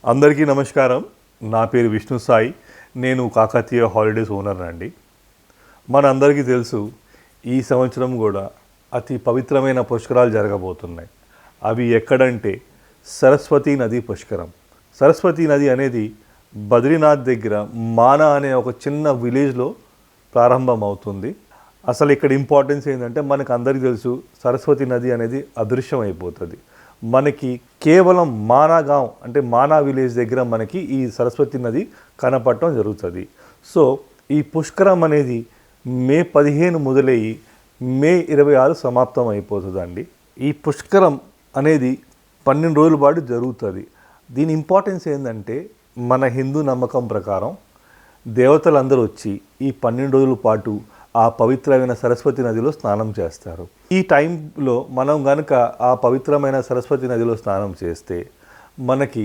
అందరికీ నమస్కారం. నా పేరు విష్ణు సాయి. నేను కాకతీయ హాలిడేస్ ఓనర్ అండి. మనందరికీ తెలుసు, ఈ సంవత్సరం కూడా అతి పవిత్రమైన పుష్కరాలు జరగబోతున్నాయి. అవి ఎక్కడంటే సరస్వతీ నది పుష్కరం. సరస్వతీ నది అనేది బద్రీనాథ్ దగ్గర మానా అనే ఒక చిన్న విలేజ్లో ప్రారంభం అవుతుంది. అసలు ఇక్కడ ఇంపార్టెన్స్ ఏంటంటే, మనకు అందరికీ తెలుసు, సరస్వతీ నది అనేది అదృశ్యం అయిపోతుంది. మనకి కేవలం మానాగాం అంటే మానా విలేజ్ దగ్గర మనకి ఈ సరస్వతి నది కనపడటం జరుగుతుంది. సో ఈ పుష్కరం అనేది మే 15 మొదలయ్యి మే 26 సమాప్తం అయిపోతుందండి. ఈ పుష్కరం అనేది 12 రోజుల పాటు జరుగుతుంది. దీని ఇంపార్టెన్స్ ఏంటంటే, మన హిందూ నమ్మకం ప్రకారం దేవతలందరూ వచ్చి ఈ 12 రోజుల పాటు ఆ పవిత్రమైన సరస్వతి నదిలో స్నానం చేస్తారు. ఈ టైంలో మనం కనుక ఆ పవిత్రమైన సరస్వతి నదిలో స్నానం చేస్తే మనకి,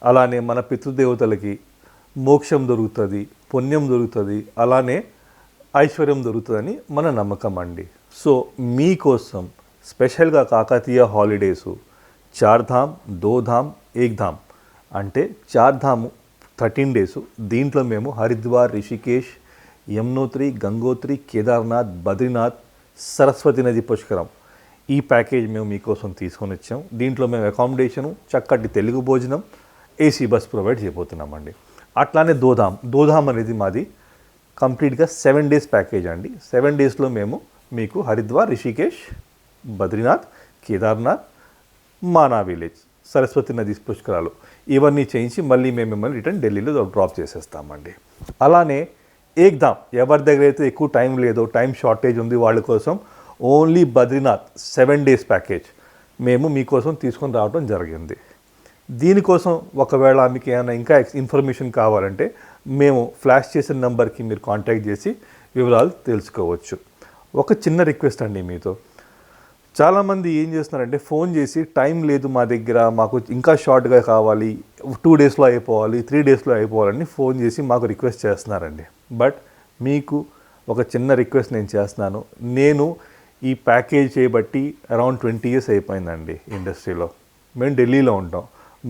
అలానే మన పితృదేవతలకి మోక్షం దొరుకుతుంది, పుణ్యం దొరుకుతుంది, అలానే ఐశ్వర్యం దొరుకుతుందని మన నమ్మకం అండి. సో మీకోసం స్పెషల్గా కాకతీయ హాలిడేసు చార్ధామ్, దోధామ్, ఏక్ధామ్ అంటే చార్ధాము 13 డేసు. దీంట్లో మేము హరిద్వార్, రిషికేష్, యమునోత్రి, గంగోత్రి, కేదార్నాథ్, బద్రీనాథ్, సరస్వతి నది పుష్కరం ఈ ప్యాకేజ్ మేము మీకోసం తీసుకొని వచ్చాం. దీంట్లో మేము అకామిడేషను, చక్కటి తెలుగు భోజనం, ఏసీ బస్ ప్రొవైడ్ చేయబోతున్నామండి. అట్లానే దోధామ్ అనేది మాది కంప్లీట్గా 7 డేస్ ప్యాకేజ్ అండి. 7 డేస్లో మేము మీకు హరిద్వార్, రిషికేష్, బద్రీనాథ్, కేదార్నాథ్, మానా విలేజ్, సరస్వతి నది పుష్కరాలు ఇవన్నీ చేయించి మళ్ళీ మేము మిమ్మల్ని రిటర్న్ ఢిల్లీలో డ్రాప్ చేసేస్తామండి. అలానే ఏక్ధామ్, ఎవరి దగ్గర అయితే ఎక్కువ టైం లేదో, టైం షార్టేజ్ ఉంది, వాళ్ళ కోసం ఓన్లీ బద్రీనాథ్ 7 డేస్ ప్యాకేజ్ మేము మీకోసం తీసుకొని రావడం జరిగింది. దీనికోసం ఒకవేళ మీకు ఏమైనా ఇంకా ఇన్ఫర్మేషన్ కావాలంటే మేము ఫ్లాష్ చేసిన నెంబర్కి మీరు కాంటాక్ట్ చేసి వివరాలు తెలుసుకోవచ్చు. ఒక చిన్న రిక్వెస్ట్ అండి మీతో. చాలామంది ఏం చేస్తున్నారంటే, ఫోన్ చేసి టైం లేదు మా దగ్గర, మాకు ఇంకా షార్ట్గా కావాలి, 2 డేస్లో అయిపోవాలి, 3 డేస్లో అయిపోవాలని ఫోన్ చేసి మాకు రిక్వెస్ట్ చేస్తున్నారండి. బట్ మీకు ఒక చిన్న రిక్వెస్ట్ నేను చేస్తున్నాను. నేను ఈ ప్యాకేజ్ చేయబట్టి అరౌండ్ 20 ఇయర్స్ అయిపోయిందండి ఇండస్ట్రీలో. మేము ఢిల్లీలో ఉంటాం,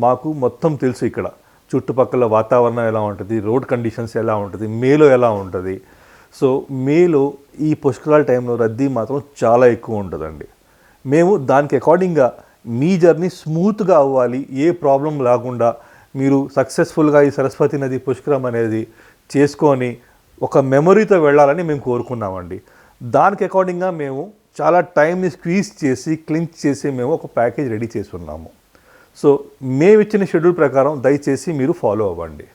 మాకు మొత్తం తెలుసు ఇక్కడ చుట్టుపక్కల వాతావరణం ఎలా ఉంటుంది, రోడ్ కండిషన్స్ ఎలా ఉంటుంది, మేలో ఎలా ఉంటుంది. సో మేలో ఈ పుష్కరాల టైంలో రద్దీ మాత్రం చాలా ఎక్కువ ఉంటుందండి. మేము దానికి అకార్డింగ్గా మీ జర్నీ స్మూత్గా అవ్వాలి, ఏ ప్రాబ్లం లేకుండా మీరు సక్సెస్ఫుల్గా ఈ సరస్వతి నది పుష్కరం అనేది చేసుకొని ఒక మెమొరీతో వెళ్ళాలని మేము కోరుకున్నామండి. దానికి అకార్డింగ్గా మేము చాలా టైంని స్క్వీజ్ చేసి క్లించ్ చేసి మేము ఒక ప్యాకేజ్ రెడీ చేసి ఉన్నాము. సో మేము ఇచ్చిన షెడ్యూల్ ప్రకారం దయచేసి మీరు ఫాలో అవ్వండి.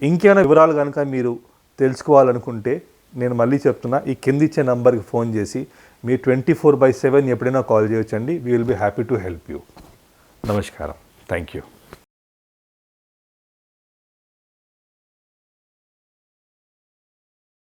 ఇంకేమైనా వివరాలు కనుక మీరు తెలుసుకోవాలనుకుంటే నేను మళ్ళీ చెప్తున్నా, ఈ కింద ఇచ్చే నంబర్కి ఫోన్ చేసి మీ 24/7 ఎప్పుడైనా కాల్ చేయొచ్చండి. We will be happy to help you. నమస్కారం. Thank you.